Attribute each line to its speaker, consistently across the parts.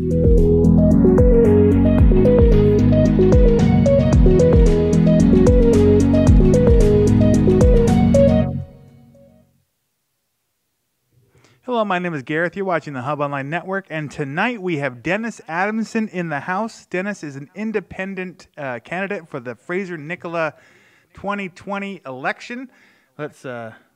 Speaker 1: Hello, my name is Gareth. You're watching the Hub Online Network, and tonight we have Dennis Adamson in the house. Dennis is an independent candidate for the Fraser Nicola 2020 election. Let's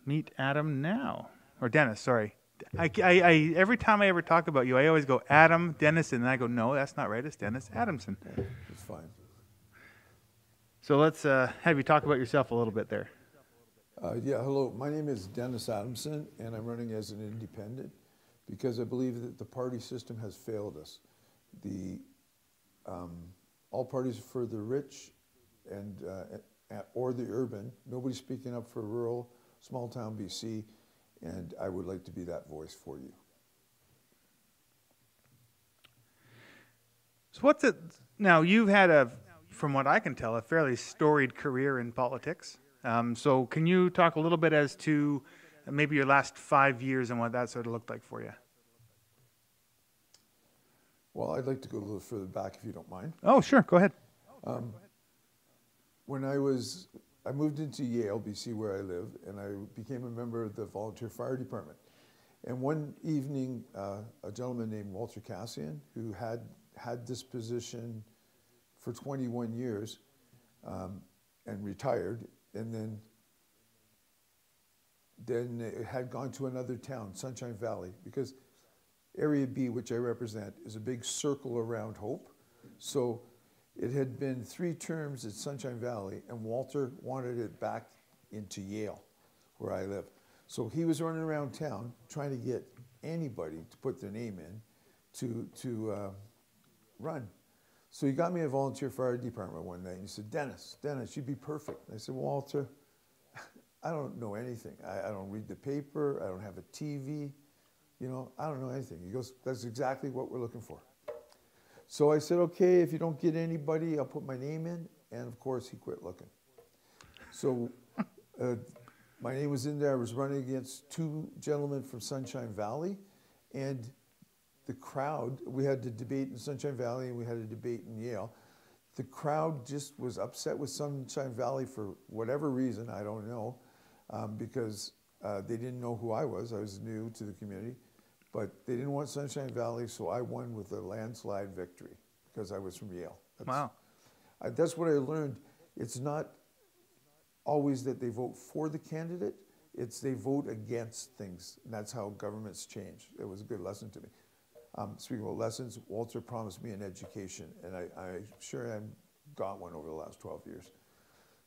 Speaker 1: meet Adam now, or Dennis. Sorry, I every time I ever talk about you, I always go Adam, Dennis, and then I go, no, that's not right. It's Dennis Adamson.
Speaker 2: Yeah, it's fine.
Speaker 1: So let's have you talk about yourself a little bit there.
Speaker 2: Yeah, hello. My name is Dennis Adamson, and I'm running as an independent because I believe that the party system has failed us. All parties are for the rich and or the urban. Nobody's speaking up for rural, small town BC, and I would like to be that voice for you.
Speaker 1: So what's it now? You've had from what I can tell, a fairly storied career in politics. So can you talk a little bit as to maybe your last 5 years and what that sort of looked like for you?
Speaker 2: Well, I'd like to go a little further back if you don't mind.
Speaker 1: Oh, sure. Go ahead.
Speaker 2: When I moved into Yale, BC, where I live, and I became a member of the volunteer fire department. And one evening, a gentleman named Walter Cassian, who had this position for 21 years and retired, and then it had gone to another town, Sunshine Valley, because Area B, which I represent, is a big circle around Hope. So it had been 3 terms at Sunshine Valley, and Walter wanted it back into Yale, where I live. So he was running around town trying to get anybody to put their name in to run. So he got me a volunteer fire department one night, and he said, Dennis, you'd be perfect. And I said, Walter, I don't know anything. I don't read the paper. I don't have a TV. You know, I don't know anything. He goes, that's exactly what we're looking for. So I said, okay, if you don't get anybody, I'll put my name in. And of course, he quit looking. So my name was in there. I was running against 2 gentlemen from Sunshine Valley. And the crowd, we had to debate in Sunshine Valley and we had a debate in Yale. The crowd just was upset with Sunshine Valley for whatever reason, I don't know, because they didn't know who I was. I was new to the community, but they didn't want Sunshine Valley, so I won with a landslide victory because I was from Yale.
Speaker 1: Wow.
Speaker 2: That's what I learned. It's not always that they vote for the candidate, it's they vote against things. And that's how governments change. It was a good lesson to me. Speaking about lessons, Walter promised me an education, and I sure am got one over the last 12 years.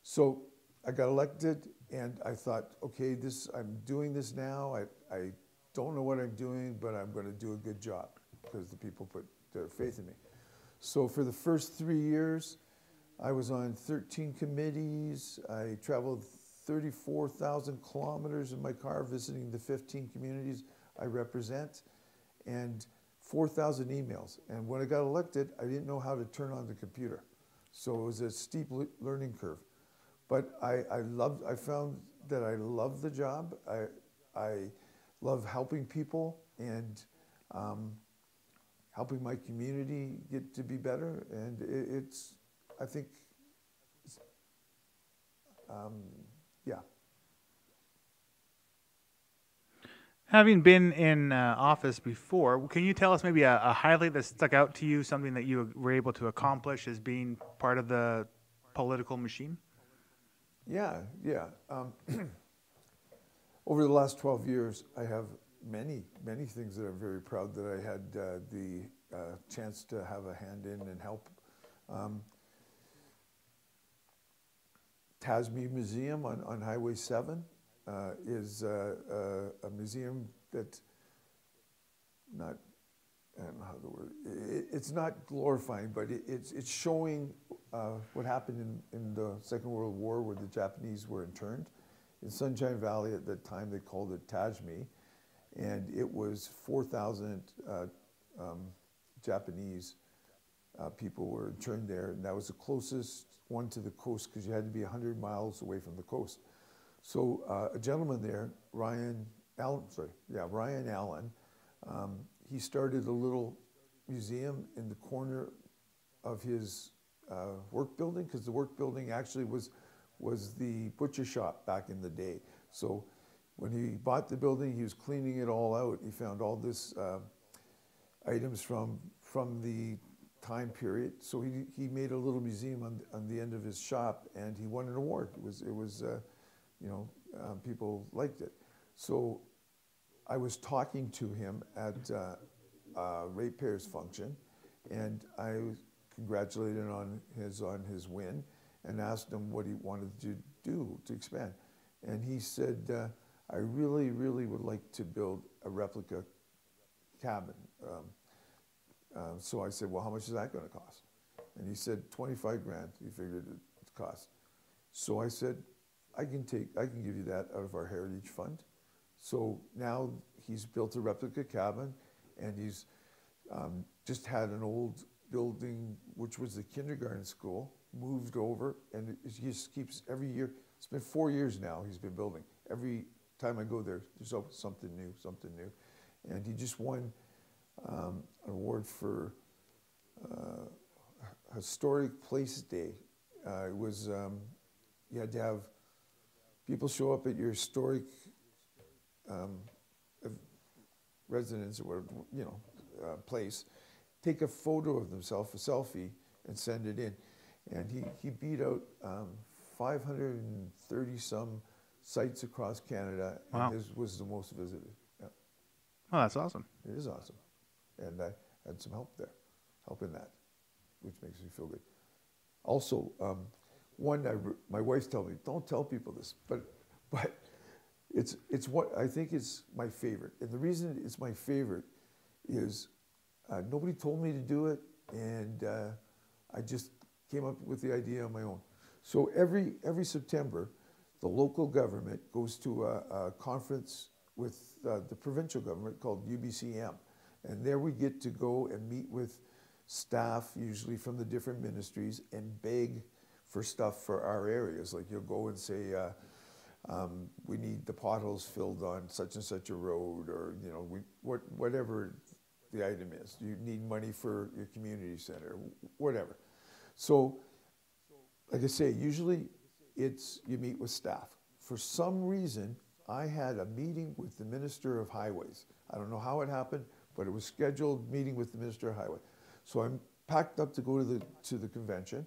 Speaker 2: So I got elected, and I thought, okay, I'm doing this now. I don't know what I'm doing, but I'm going to do a good job because the people put their faith in me. So for the first 3 years, I was on 13 committees. I traveled 34,000 kilometers in my car visiting the 15 communities I represent, and 4,000 emails. And when I got elected, I didn't know how to turn on the computer. So it was a steep learning curve. But I found that I love the job. I love helping people and helping my community get to be better. And I think, yeah.
Speaker 1: Having been in office before, can you tell us maybe a highlight that stuck out to you, something that you were able to accomplish as being part of the political machine?
Speaker 2: Yeah. Over the last 12 years, I have many things that I'm very proud that I had the chance to have a hand in and help. Tasmee Museum on Highway 7 is a museum that I don't know how the word, it's not glorifying, but it's showing what happened in the Second World War where the Japanese were interned. In Sunshine Valley at that time they called it Tasmee, and it was 4,000 Japanese people were interned there, and that was the closest one to the coast because you had to be 100 miles away from the coast. So a gentleman there, Ryan Allen, he started a little museum in the corner of his work building, because the work building actually was the butcher shop back in the day. So when he bought the building, he was cleaning it all out. He found all this items from the time period. So he made a little museum on the end of his shop, and he won an award. It was people liked it. So I was talking to him at ratepayers function, and I congratulated him on his win, and asked him what he wanted to do to expand. And he said, I really, really would like to build a replica cabin. So I said, well, how much is that going to cost? And he said, 25 grand, he figured it cost. So I said, I can give you that out of our heritage fund. So now he's built a replica cabin, and he's just had an old building, which was the kindergarten school, moved over, and he just keeps every year. It's been 4 years now he's been building. Every time I go there, there's always something new. And he just won an award for Historic Place Day. It was, you had to have people show up at your historic residence or place, take a photo of themselves, a selfie, and send it in. And he beat out 530 some sites across Canada, and
Speaker 1: wow.
Speaker 2: his was the most visited. Yeah.
Speaker 1: Oh, that's awesome.
Speaker 2: It is awesome. And I had some help in that, which makes me feel good. Also, my wife's telling me, don't tell people this, but it's what I think is my favorite. And the reason it's my favorite is nobody told me to do it, and I just came up with the idea on my own. So every September, the local government goes to a conference with the provincial government called UBCM. And there we get to go and meet with staff, usually from the different ministries, and beg for stuff for our areas. Like you'll go and say, we need the potholes filled on such and such a road, or whatever the item is. You need money for your community center, whatever. So, like I say, usually you meet with staff. For some reason, I had a meeting with the Minister of Highways. I don't know how it happened, but it was scheduled meeting with the Minister of Highway. So I'm packed up to go to the convention,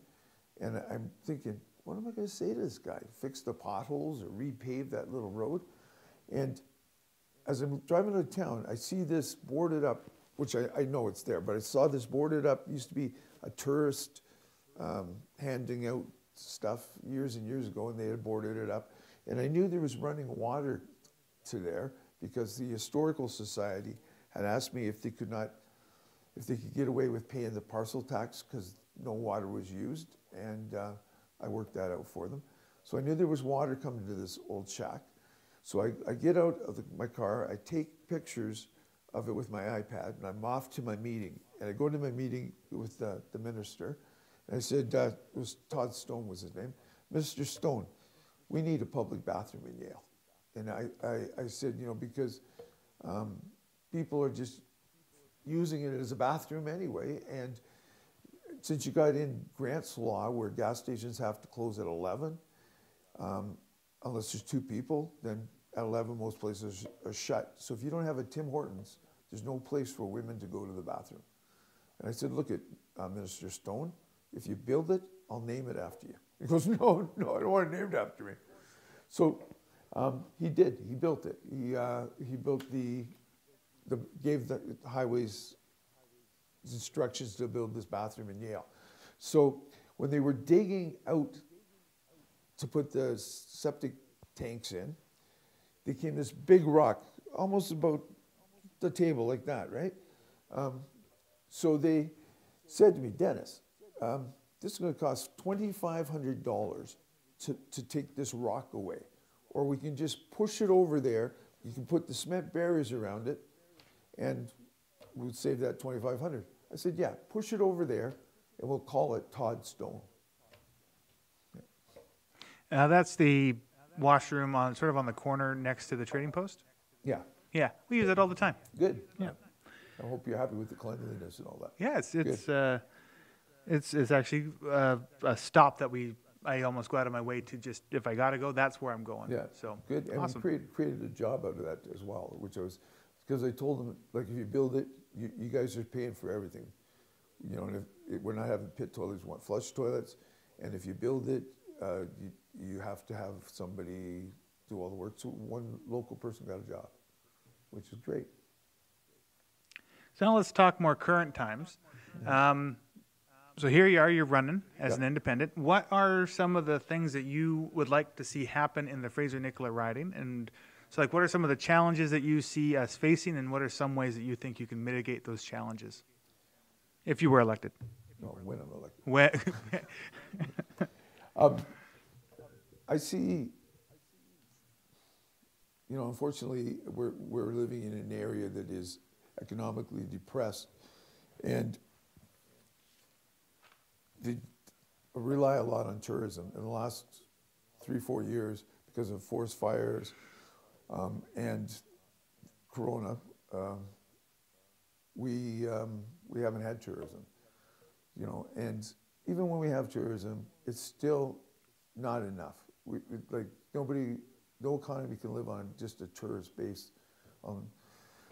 Speaker 2: and I'm thinking, what am I going to say to this guy? Fix the potholes or repave that little road? And as I'm driving out of town, I see this boarded up, which I know it's there, but I saw this boarded up. It used to be a tourist handing out stuff years and years ago, and they had boarded it up. And I knew there was running water to there because the Historical Society had asked me if they could get away with paying the parcel tax because no water was used, and I worked that out for them. So I knew there was water coming to this old shack. So I get out of my car, I take pictures of it with my iPad, and I'm off to my meeting. And I go to my meeting with the minister, and I said, it was Todd Stone was his name, Mr. Stone, we need a public bathroom in Yale. And I said, because people are just using it as a bathroom anyway, and since you got in Grant's law where gas stations have to close at 11, unless there's two people, then at 11 most places are shut. So if you don't have a Tim Hortons, there's no place for women to go to the bathroom. And I said, look at Minister Stone, if you build it, I'll name it after you. He goes, no, I don't want it named after me. So he did. He built it. He built gave the highways instructions to build this bathroom in Yale. So when they were digging out to put the septic tanks in, they came this big rock, almost about the table like that, right? So they said to me, Dennis, this is going to cost $2,500 to take this rock away. Or we can just push it over there. You can put the cement barriers around it, and we'll save that $2,500. I said, yeah, push it over there, and we'll call it Todd Stone.
Speaker 1: Yeah. That's the washroom sort of on the corner next to the trading post?
Speaker 2: Yeah.
Speaker 1: Yeah, we use it all the time.
Speaker 2: Good.
Speaker 1: Yeah.
Speaker 2: I hope you're happy with the cleanliness and all that.
Speaker 1: Yeah, it's actually a stop that I almost go out of my way to just, if I got to go, that's where I'm going.
Speaker 2: Yeah,
Speaker 1: So
Speaker 2: good. And
Speaker 1: awesome.
Speaker 2: we created a job out of that as well, which I was, because I told them, like, if you build it, you guys are paying for everything. You know, and we're not having pit toilets, we want flush toilets. And if you build it, you have to have somebody do all the work. So one local person got a job, which is great.
Speaker 1: So now let's talk more current times. So here you are, you're running as an independent. What are some of the things that you would like to see happen in the Fraser Nicola riding? And so, like, what are some of the challenges that you see us facing, and what are some ways that you think you can mitigate those challenges if you were elected?
Speaker 2: No, when I'm elected. I see, you know, unfortunately, we're living in an area that is economically depressed, and they rely a lot on tourism. In the last 3-4 years, because of forest fires and Corona, we haven't had tourism. You know, and even when we have tourism, it's still not enough. Like no economy can live on just a tourist base.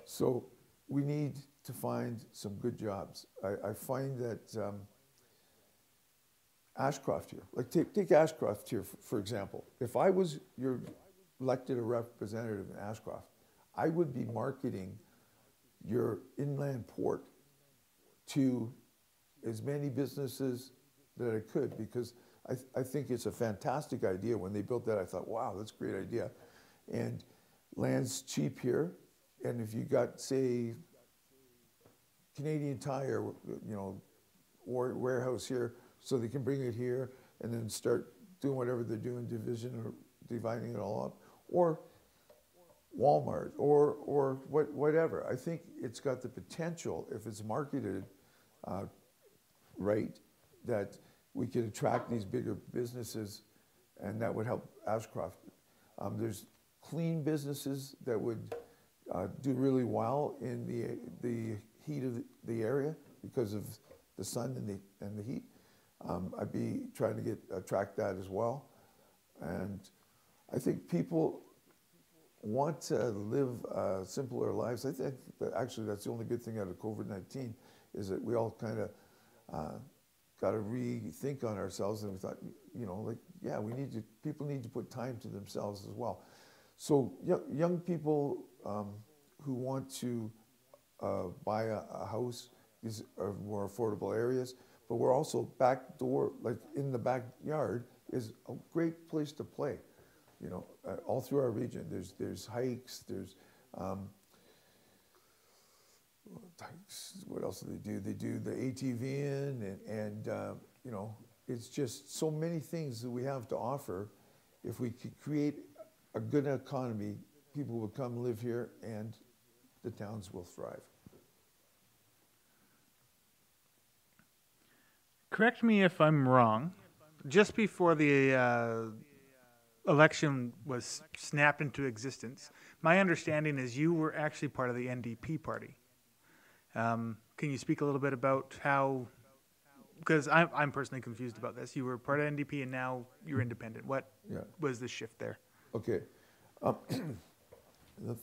Speaker 2: So we need to find some good jobs. I find that Ashcroft here, like take Ashcroft here for example. If I was elected a representative in Ashcroft, I would be marketing your inland port to as many businesses that I could, because I think it's a fantastic idea. When they built that, I thought, wow, that's a great idea. And land's cheap here, and if you got, say, Canadian Tire, you know, or warehouse here, so they can bring it here and then start doing whatever they're doing, division or dividing it all up, or Walmart, or whatever. I think it's got the potential, if it's marketed right, that we could attract these bigger businesses, and that would help Ashcroft. There's clean businesses that would do really well in the heat of the area because of the sun and the heat. I'd be trying to attract that as well. And I think people want to live simpler lives. I think that actually that's the only good thing out of COVID-19 is that we all kind of got to rethink on ourselves, and we thought, you know, like, yeah, people need to put time to themselves as well. So young people who want to buy a house, these are more affordable areas, but we're also backdoor, like in the backyard is a great place to play. You know, all through our region, there's hikes, there's what else do they do? They do the ATVing and you know, it's just so many things that we have to offer. If we could create a good economy, people would come live here and the towns will thrive.
Speaker 1: Correct me if I'm wrong. Just before the election was snapped into existence, my understanding is you were actually part of the NDP party. Can you speak a little bit about how, because I'm personally confused about this. You were part of NDP and now you're independent. What was the shift there?
Speaker 2: Okay.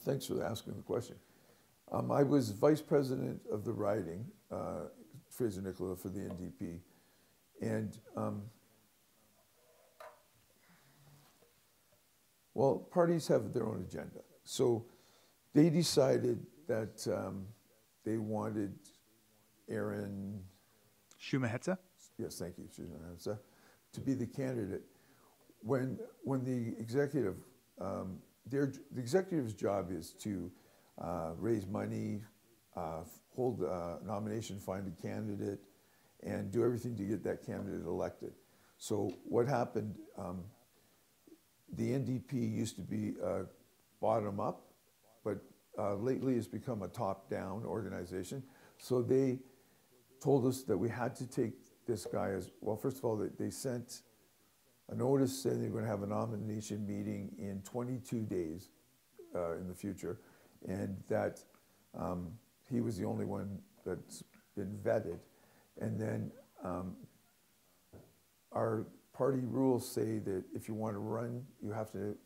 Speaker 2: Thanks for asking the question. I was vice president of the riding, Fraser Nicola, for the NDP. And well, parties have their own agenda. So they decided that they wanted Aaron
Speaker 1: Shumahetsa?
Speaker 2: Yes, thank you, Shumahetsa, to be the candidate. When the executive, the executive's job is to raise money, hold a nomination, find a candidate, and do everything to get that candidate elected. So what happened, the NDP used to be bottom up, but lately it's become a top-down organization. So they told us that we had to take this guy as, well, first of all, they sent a notice saying they're going to have a nomination meeting in 22 days in the future, and that he was the only one that's been vetted. And then our party rules say that if you want to run, you have to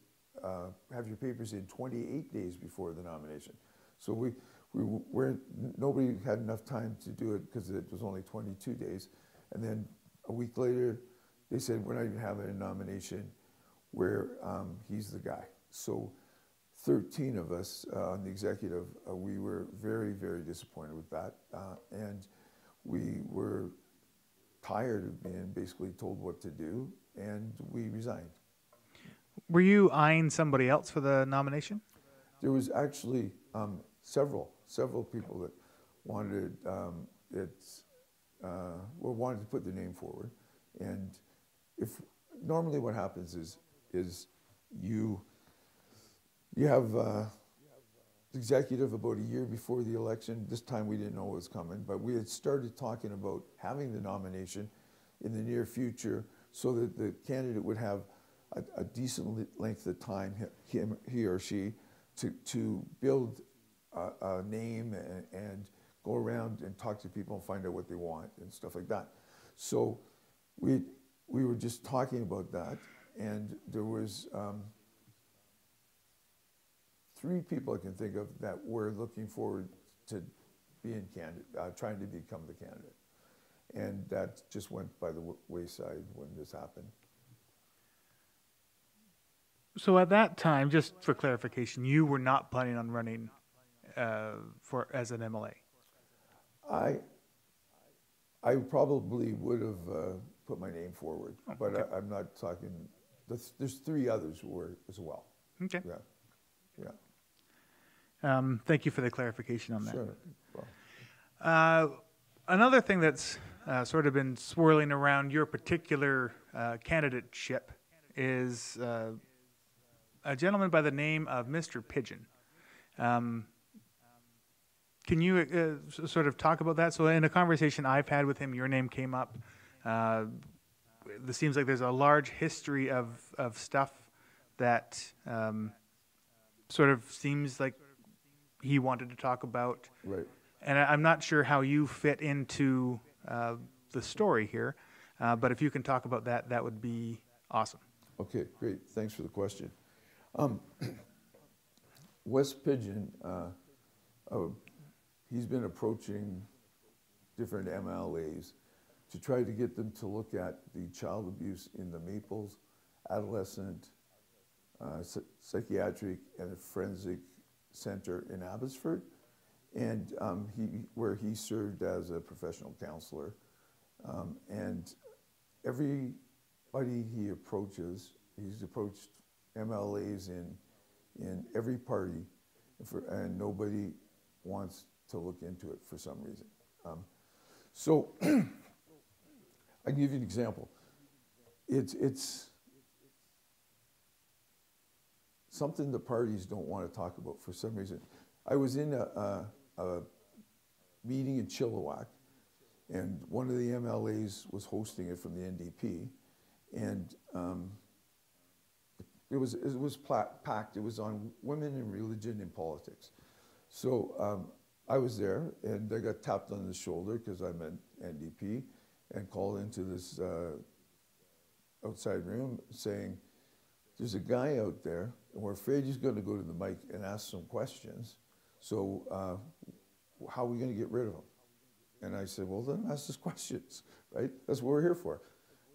Speaker 2: have your papers in 28 days before the nomination. So we weren't, nobody had enough time to do it because it was only 22 days. And then a week later, they said, we're not even having a nomination where he's the guy. So 13 of us on the executive, we were very, very disappointed with that. And we were tired of being basically told what to do, and we resigned.
Speaker 1: Were you eyeing somebody else for the nomination?
Speaker 2: There was actually several people that wanted wanted to put their name forward. And if normally what happens is you have executive about a year before the election. This time we didn't know what was coming, but we had started talking about having the nomination in the near future so that the candidate would have a decent length of time, he or she, to build a name and go around and talk to people and find out what they want and stuff like that. So we were just talking about that, and there was 3 people I can think of that were looking forward to being trying to become the candidate. And that just went by the wayside when this happened.
Speaker 1: So at that time, just for clarification, you were not planning on running as an MLA?
Speaker 2: I probably would have put my name forward, but okay. I'm not talking. There's 3 others who were as well.
Speaker 1: Okay.
Speaker 2: Yeah.
Speaker 1: Thank you for the clarification on that.
Speaker 2: Sure.
Speaker 1: Well. Another thing that's sort of been swirling around your particular candidateship is a gentleman by the name of Mr. Pigeon. Can you sort of talk about that? So in a conversation I've had with him, your name came up. It seems like there's a large history of stuff that sort of seems like he wanted to talk about.
Speaker 2: Right.
Speaker 1: And I'm not sure how you fit into the story here, but if you can talk about that, that would be awesome.
Speaker 2: Okay, great. Thanks for the question. Wes Pigeon, he's been approaching different MLAs to try to get them to look at the child abuse in the Maples Adolescent Psychiatric and Forensic Center in Abbotsford, and where he served as a professional counselor. And everybody he approaches, he's approached MLAs in every party, and nobody wants to look into it for some reason. So I can give you an example. It's something the parties don't want to talk about for some reason. I was in a meeting in Chilliwack, and one of the MLAs was hosting it from the NDP, and it was packed. It was on women and religion and politics. So I was there, and I got tapped on the shoulder because I'm an NDP, and called into this outside room saying, there's a guy out there, and we're afraid he's going to go to the mic and ask some questions. So how are we going to get rid of him? And I said, well, then ask us questions, right? That's what we're here for.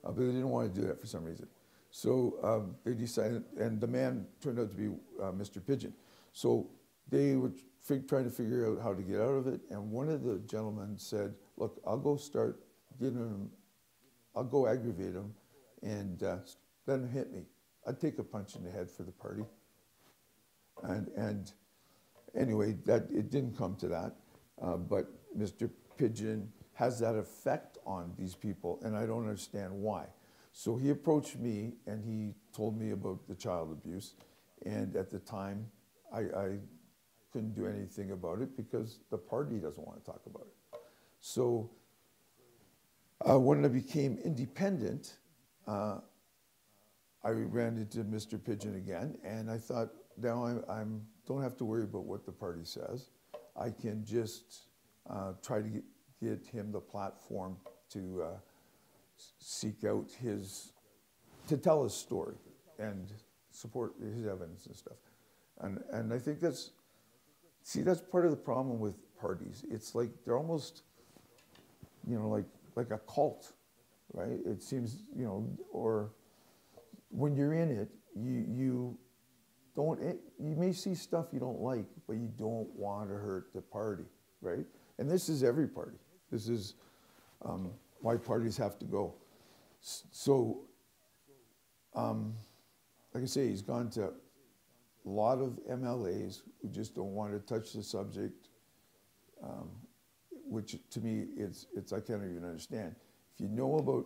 Speaker 2: But they didn't want to do that for some reason. So they decided, and the man turned out to be Mr. Pigeon. So they were trying to figure out how to get out of it. And one of the gentlemen said, look, I'll go start getting him, I'll go aggravate him, and let him hit me. I'd take a punch in the head for the party. And anyway, it didn't come to that. But Mr. Pigeon has that effect on these people, and I don't understand why. So he approached me, and he told me about the child abuse. And at the time, I couldn't do anything about it because the party doesn't want to talk about it. So when I became independent, I ran into Mr. Pigeon again, and I thought, now I don't have to worry about what the party says. I can just try to get him the platform to seek out to tell his story and support his evidence and stuff. And I think that's part of the problem with parties. It's like they're almost, like a cult, right? It seems, or when you're in it, you may see stuff you don't like, but you don't want to hurt the party, right? And this is every party. This is why parties have to go. So, like I say, he's gone to a lot of MLAs who just don't want to touch the subject, which to me, it's I can't even understand. If you know about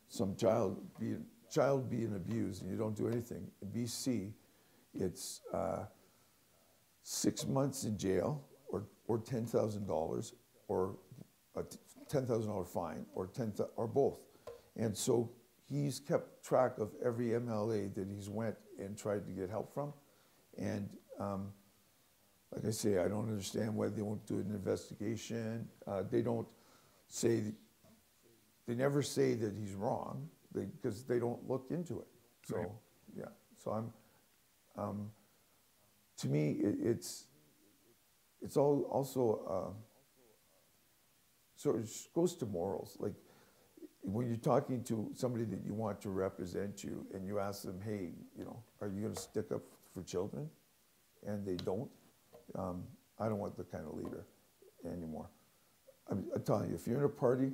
Speaker 2: some child being abused and you don't do anything, in BC, it's 6 months in jail or $10,000 or a $10,000 fine or both. And so he's kept track of every MLA that he's went and tried to get help from. And like I say, I don't understand why they won't do an investigation. They never say that he's wrong because they don't look into it. So, right. Yeah. So to me, it's all also sort of goes to morals. Like when you're talking to somebody that you want to represent you and you ask them, hey, are you going to stick up for children? And they don't. I don't want the kind of leader anymore. I'm telling you, if you're in a party,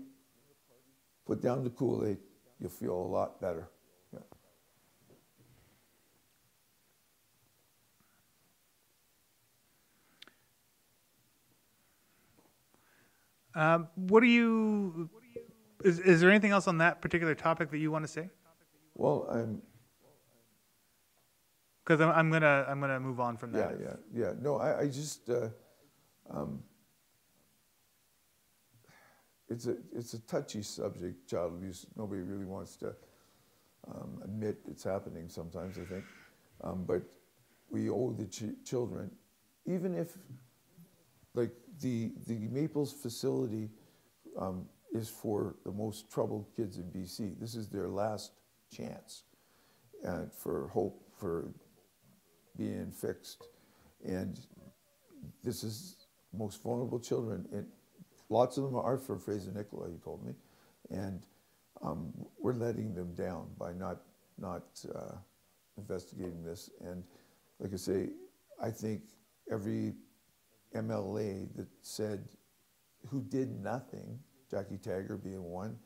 Speaker 2: put down the Kool-Aid, you'll feel a lot better.
Speaker 1: Yeah. Is there anything else on that particular topic that you want to say?
Speaker 2: Well,
Speaker 1: because I'm gonna move on from that.
Speaker 2: Yeah. No, I just it's a touchy subject, child abuse. Nobody really wants to admit it's happening sometimes, I think. But we owe the children, even if, like the Maples facility is for the most troubled kids in BC. This is their last chance for hope, for being fixed. And this is most vulnerable children. And lots of them are for Fraser Nicola, he told me. And we're letting them down by not investigating this. And like I say, I think every MLA that said who did nothing, Jackie Taggart being one,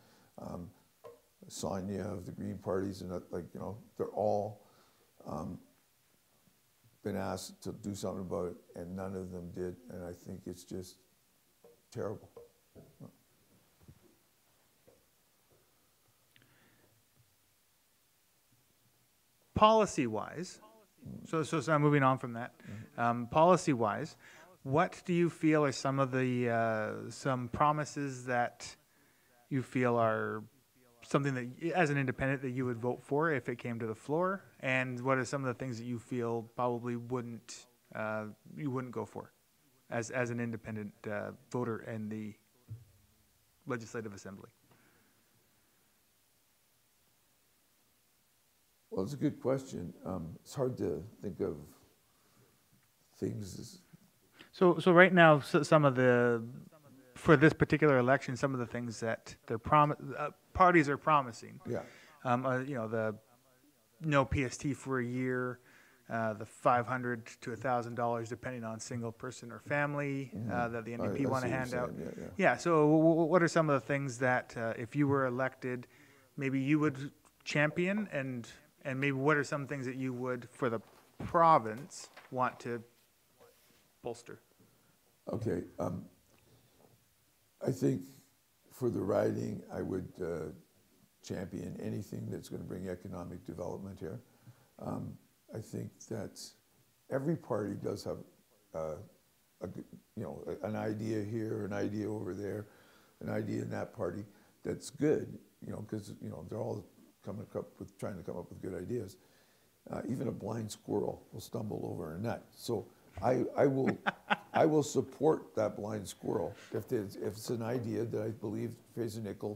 Speaker 2: Sonia of the Green Parties, and they're all been asked to do something about it, and none of them did. And I think it's just terrible.
Speaker 1: Policy-wise, so I'm moving on from that. Policy-wise, what do you feel are some of the some promises that you feel are something that, as an independent, that you would vote for if it came to the floor? And what are some of the things that you feel probably you wouldn't go for as an independent voter in the Legislative Assembly?
Speaker 2: Well, it's a good question. It's hard to think of things.
Speaker 1: So right now, some of the, for this particular election, some of the things that they're parties are promising.
Speaker 2: Yeah.
Speaker 1: The no PST for a year, the $500 to $1,000 depending on single person or family that the NDP want to hand out. Yeah. So what are some of the things that if you were elected, maybe you would champion, and maybe what are some things that you would, for the province, want to bolster?
Speaker 2: Okay. I think for the riding, I would champion anything that's going to bring economic development here. I think that every party does have an idea here, an idea over there, an idea in that party that's good, because they're all trying to come up with good ideas. Even a blind squirrel will stumble over a nut. So I will support that blind squirrel if it's an idea that I believe Fraser Nicola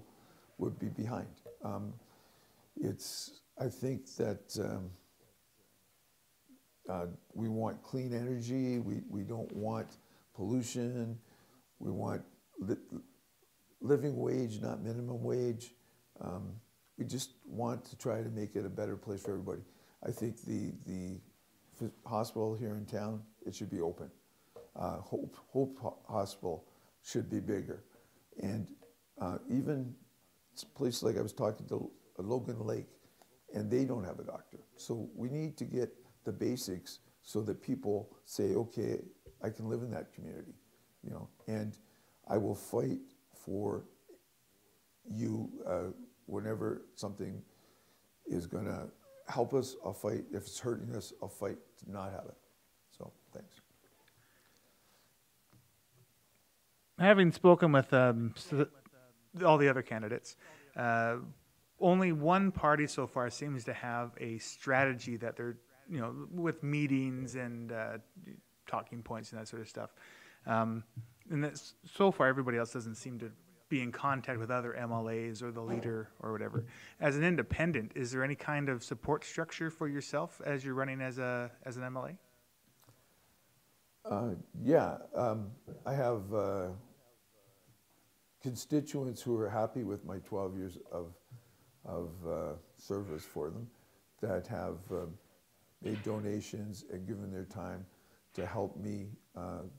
Speaker 2: would be behind. I think that we want clean energy. We don't want pollution. We want living wage, not minimum wage. We just want to try to make it a better place for everybody. I think the hospital here in town, it should be open. Hope Hospital should be bigger. And even places like I was talking to Logan Lake, and they don't have a doctor. So we need to get the basics so that people say, okay, I can live in that community, you know. And I will fight for you whenever something is going to help us. I'll fight. If it's hurting us, I'll fight to not have it. So thanks.
Speaker 1: Having spoken with all the other candidates, only one party so far seems to have a strategy that they're, you know, with meetings and talking points and that sort of stuff. And that's, so far, everybody else doesn't seem to be in contact with other MLAs or the leader or whatever. As an independent, is there any kind of support structure for yourself as you're running as an MLA?
Speaker 2: Yeah, I have constituents who are happy with my 12 years of service for them, that have made donations and given their time to help me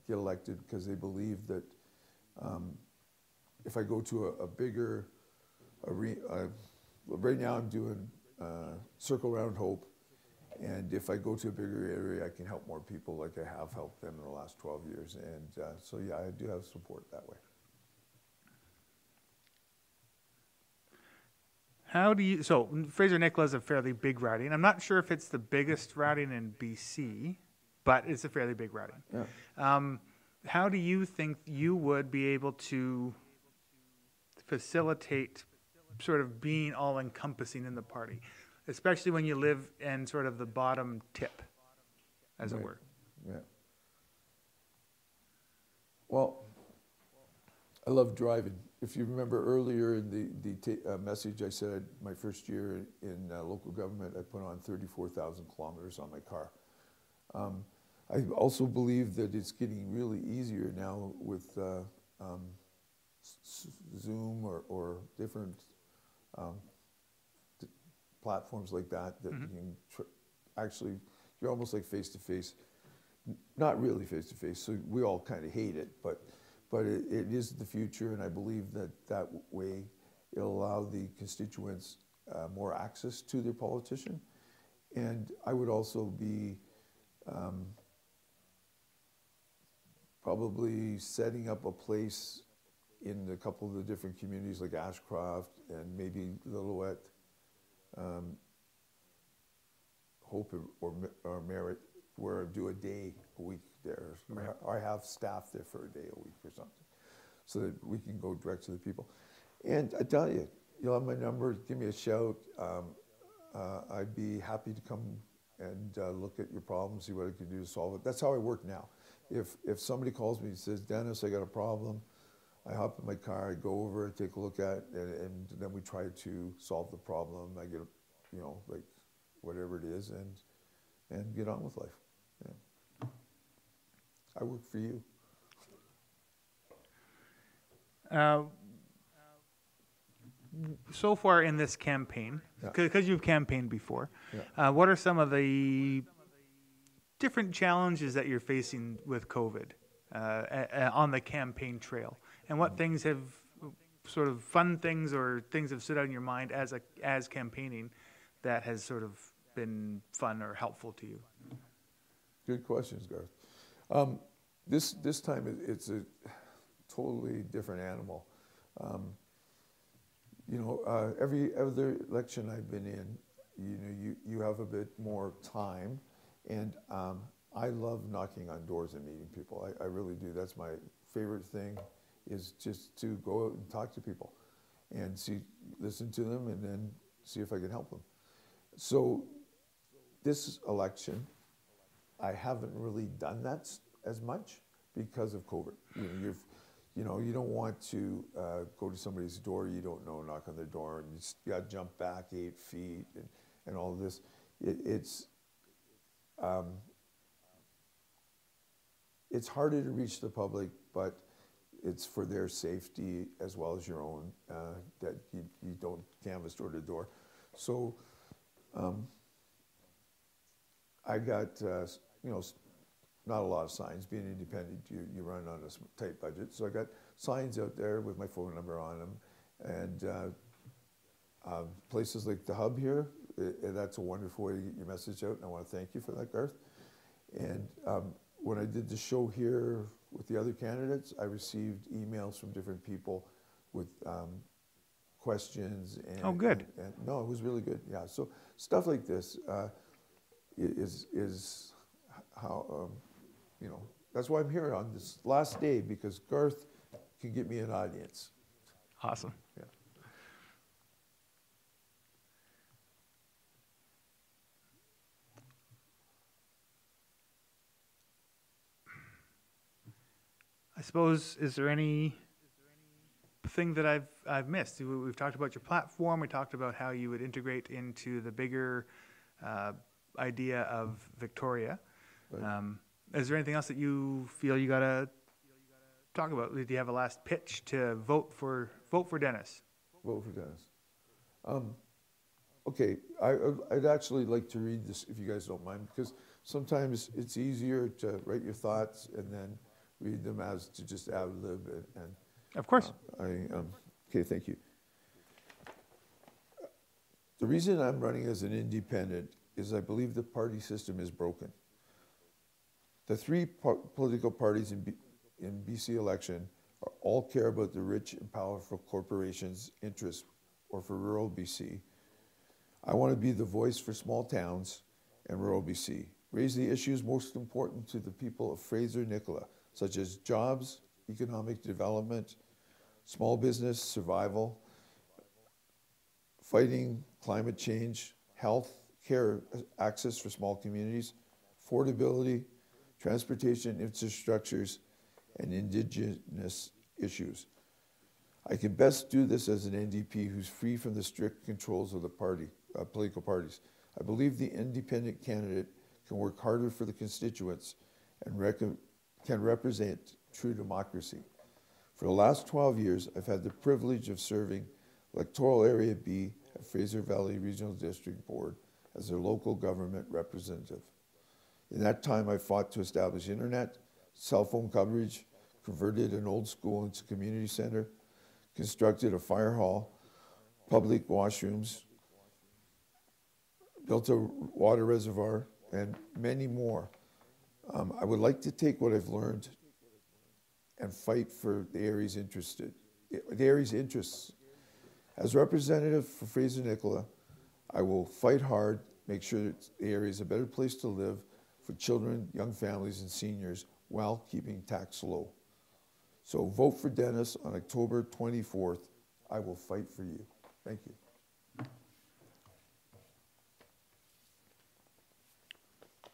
Speaker 2: get elected, because they believe that if I go to a bigger arena, right now I'm doing Circle Round Hope, and if I go to a bigger area, I can help more people like I have helped them in the last 12 years. And so yeah, I do have support that way.
Speaker 1: How do you, so Fraser Nicola is a fairly big riding. I'm not sure if it's the biggest riding in BC, but it's a fairly big riding.
Speaker 2: Yeah.
Speaker 1: How do you think you would be able to facilitate sort of being all-encompassing in the party, especially when you live in sort of the bottom tip, as it were?
Speaker 2: Yeah. Well, I love driving. If you remember earlier in the message, I said my first year in local government, I put on 34,000 kilometers on my car. I also believe that it's getting really easier now with Zoom or different platforms like that, that you can actually, you're almost like face-to-face, not really face-to-face, so we all kind of hate it, but it is the future, and I believe that way it'll allow the constituents more access to their politician. And I would also be probably setting up a place in a couple of the different communities like Ashcroft and maybe Lillooet, Hope or Merritt, where I do a day a week there. Right. Or I have staff there for a day a week or something, so that we can go direct to the people. And I tell you, you'll have my number, give me a shout. I'd be happy to come and look at your problem, see what I can do to solve it. That's how I work now. If somebody calls me and says, Dennis, I got a problem, I hop in my car, I go over, take a look at it, and then we try to solve the problem. I get, you know, like whatever it is, and get on with life. Yeah. I work for you.
Speaker 1: So far in this campaign, because you've campaigned before, what are some of the different challenges that you're facing with COVID on the campaign trail? And what things have sort of fun things or things have stood out in your mind as campaigning that has sort of been fun or helpful to you?
Speaker 2: Good questions, Garth. This time it's a totally different animal. You know, every other election I've been in, you know, you have a bit more time, and I love knocking on doors and meeting people. I really do. That's my favorite thing, is just to go out and talk to people and listen to them, and then see if I can help them. So this election, I haven't really done that as much because of COVID. You don't want to go to somebody's door you don't know, knock on their door, and you got to jump back 8 feet and all of this. It's harder to reach the public, but it's for their safety as well as your own that you don't canvass door to door. So I got, not a lot of signs. Being independent, you run on a tight budget. So I got signs out there with my phone number on them. And places like the Hub here, that's a wonderful way to get your message out. And I want to thank you for that, Garth. And when I did the show here with the other candidates, I received emails from different people with questions. And,
Speaker 1: oh, good.
Speaker 2: And no, it was really good. Yeah. So stuff like this is how, that's why I'm here on this last day, because Garth can get me an audience.
Speaker 1: Awesome.
Speaker 2: Yeah.
Speaker 1: I suppose, is there any thing that I've missed? We've talked about your platform. We talked about how you would integrate into the bigger idea of Victoria.
Speaker 2: Right.
Speaker 1: Is there anything else that you feel you gotta talk about? Do you have a last pitch to vote for Dennis?
Speaker 2: Vote for Dennis. Okay, I'd actually like to read this if you guys don't mind, because sometimes it's easier to write your thoughts and then read them as to just ad lib. And
Speaker 1: Of course.
Speaker 2: Okay, thank you. The reason I'm running as an independent is I believe the party system is broken. The three political parties in BC election all care about the rich and powerful corporations' interests or for rural BC. I want to be the voice for small towns and rural BC, raise the issues most important to the people of Fraser, Nicola, such as jobs, economic development, small business survival, fighting climate change, health care access for small communities, affordability, transportation infrastructures, and Indigenous issues. I can best do this as an NDP who's free from the strict controls of the political parties. I believe the independent candidate can work harder for the constituents and can represent true democracy. For the last 12 years, I've had the privilege of serving Electoral Area B at Fraser Valley Regional District Board as their local government representative. In that time, I fought to establish internet, cell phone coverage, converted an old school into a community center, constructed a fire hall, public washrooms, built a water reservoir, and many more. I would like to take what I've learned and fight for the area's interests. As representative for Fraser Nicola, I will fight hard, make sure that the area is a better place to live for children, young families, and seniors while keeping tax low. So vote for Dennis on October 24th. I will fight for you. Thank you.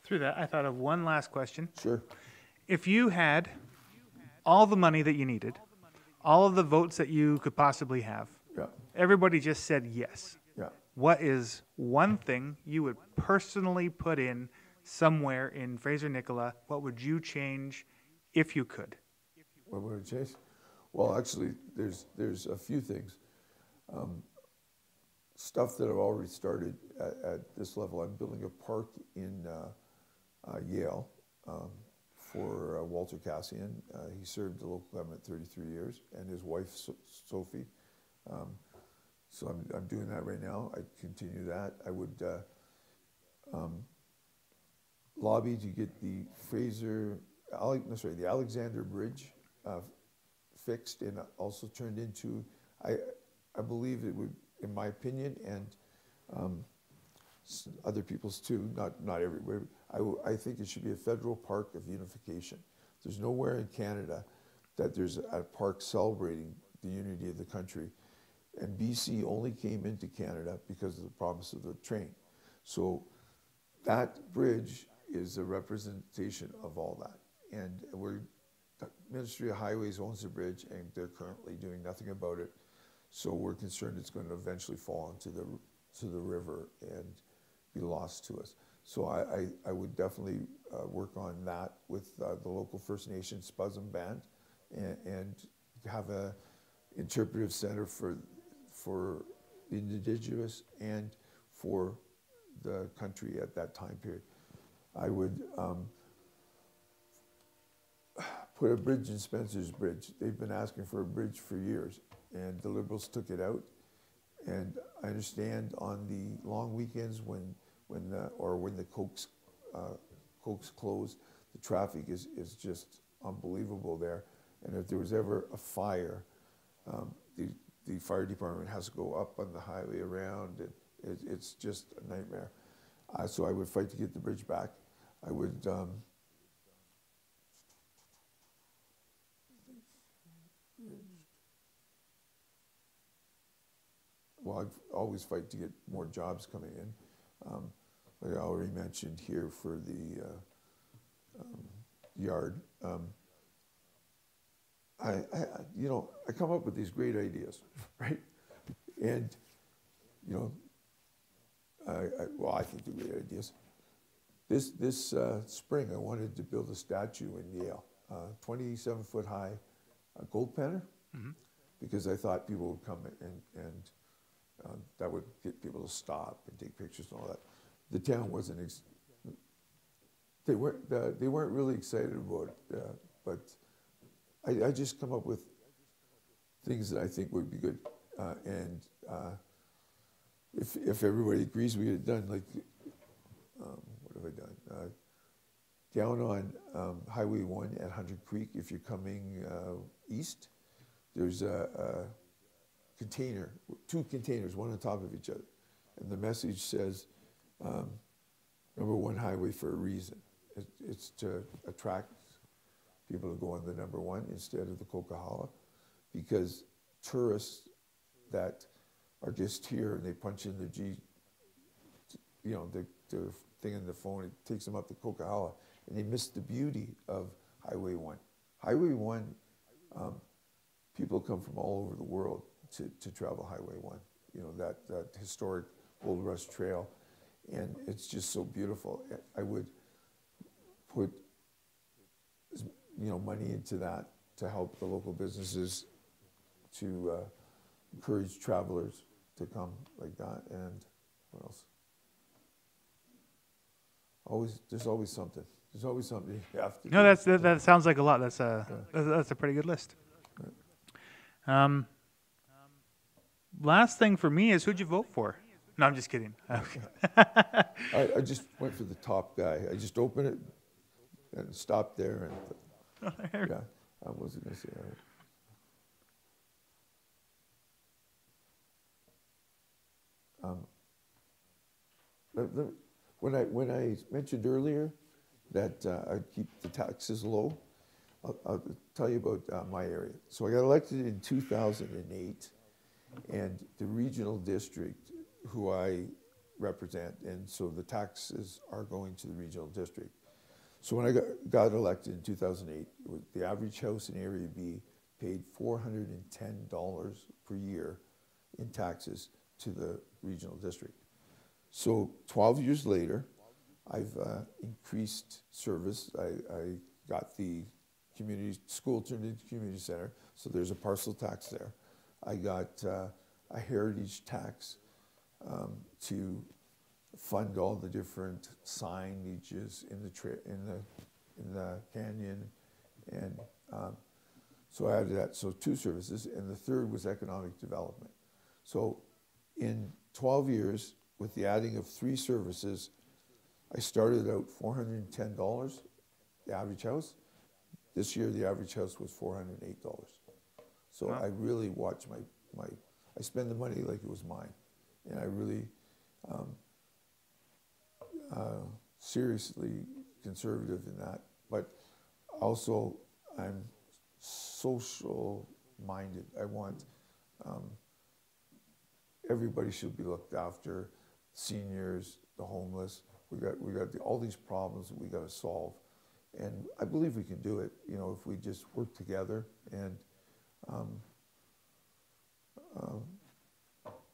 Speaker 1: Through that, I thought of one last question.
Speaker 2: Sure.
Speaker 1: If you had all the money that you needed, all of the votes that you could possibly have,
Speaker 2: Yeah.
Speaker 1: everybody just said yes.
Speaker 2: Yeah.
Speaker 1: What is one thing you would personally put in somewhere in Fraser Nicola? What would you change if you could?
Speaker 2: What would I change? Well, actually, there's a few things. Stuff that I've already started at this level. I'm building a park in Yale for Walter Cassian. He served the local government 33 years, and his wife, Sophie. So I'm doing that right now. I'd continue that. I would lobby to get the the Alexander Bridge fixed and also turned into, I believe it would, in my opinion, and other people's too, not everywhere, I think it should be a federal park of unification. There's nowhere in Canada that there's a park celebrating the unity of the country. And BC only came into Canada because of the promise of the train. So that bridge is a representation of all that. And the Ministry of Highways owns the bridge, and they're currently doing nothing about it. So we're concerned it's going to eventually fall into the river and be lost to us. So I would definitely work on that with the local First Nations Spuzum Band, and have a interpretive center for the Indigenous and for the country at that time period. I would put a bridge in Spencer's Bridge. They've been asking for a bridge for years, and the Liberals took it out. And I understand on the long weekends when the Cokes closed, the traffic is just unbelievable there. And if there was ever a fire, the fire department has to go up on the highway around, and it's just a nightmare. So I would fight to get the bridge back. I would well, I'd always fight to get more jobs coming in. Like I already mentioned here for the yard. I come up with these great ideas, right? And, I think they're great ideas. This spring, I wanted to build a statue in Yale, 27-foot high gold penner, because I thought people would come and that would get people to stop and take pictures and all that. The town wasn't. They weren't really excited about it, but I just come up with things that I think would be good, and if everybody agrees, we get it done. Like, what have I done? Down on Highway 1 at 100 Creek, if you're coming east, there's a container, two containers, one on top of each other, and the message says, "Number 1 highway for a reason." It's to attract people to go on the number 1 instead of the Coquihalla, because tourists that are just here and they punch in the the thing in the phone, it takes them up to Coquihalla, and they miss the beauty of Highway 1. Highway 1, people come from all over the world to travel Highway 1. That historic Gold Rush Trail, and it's just so beautiful. I would put money into that to help the local businesses, to encourage travelers to come like that. And what else? There's always something. There's always something you have to do.
Speaker 1: No, that sounds like a lot. That's a pretty good list. Right. Last thing for me is, who'd you vote for? No, I'm just kidding. Okay.
Speaker 2: I just went for the top guy. I just opened it and stopped there, and yeah, I wasn't going to say that. When I mentioned earlier that I'd keep the taxes low, I'll tell you about my area. So I got elected in 2008, and the regional district, who I represent, and so the taxes are going to the regional district. So when I got elected in 2008, the average house in Area B paid $410 per year in taxes to the regional district. So 12 years later, I've increased service. I got the community school turned into community center, so there's a parcel tax there. I got a heritage tax to fund all the different signages in the canyon, and so I added that. So 2 services, and the third was economic development. So in 12 years, with the adding of 3 services, I started out $410, the average house. This year, the average house was $408. So wow. I really watch I spend the money like it was mine, and I really seriously conservative in that. But also, I'm social minded. I want everybody should be looked after, seniors, the homeless, We got all these problems that we got to solve, and I believe we can do it. You know, if we just work together and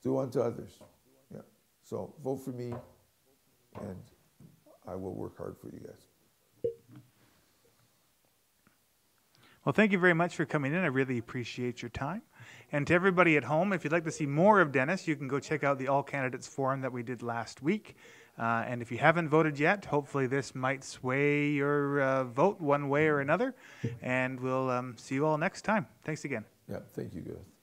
Speaker 2: do unto others. Yeah. So vote for me, and I will work hard for you guys.
Speaker 1: Well, thank you very much for coming in. I really appreciate your time. And to everybody at home, if you'd like to see more of Dennis, you can go check out the All Candidates Forum that we did last week. And if you haven't voted yet, hopefully this might sway your vote one way or another. And we'll see you all next time. Thanks again.
Speaker 2: Yeah, thank you, guys.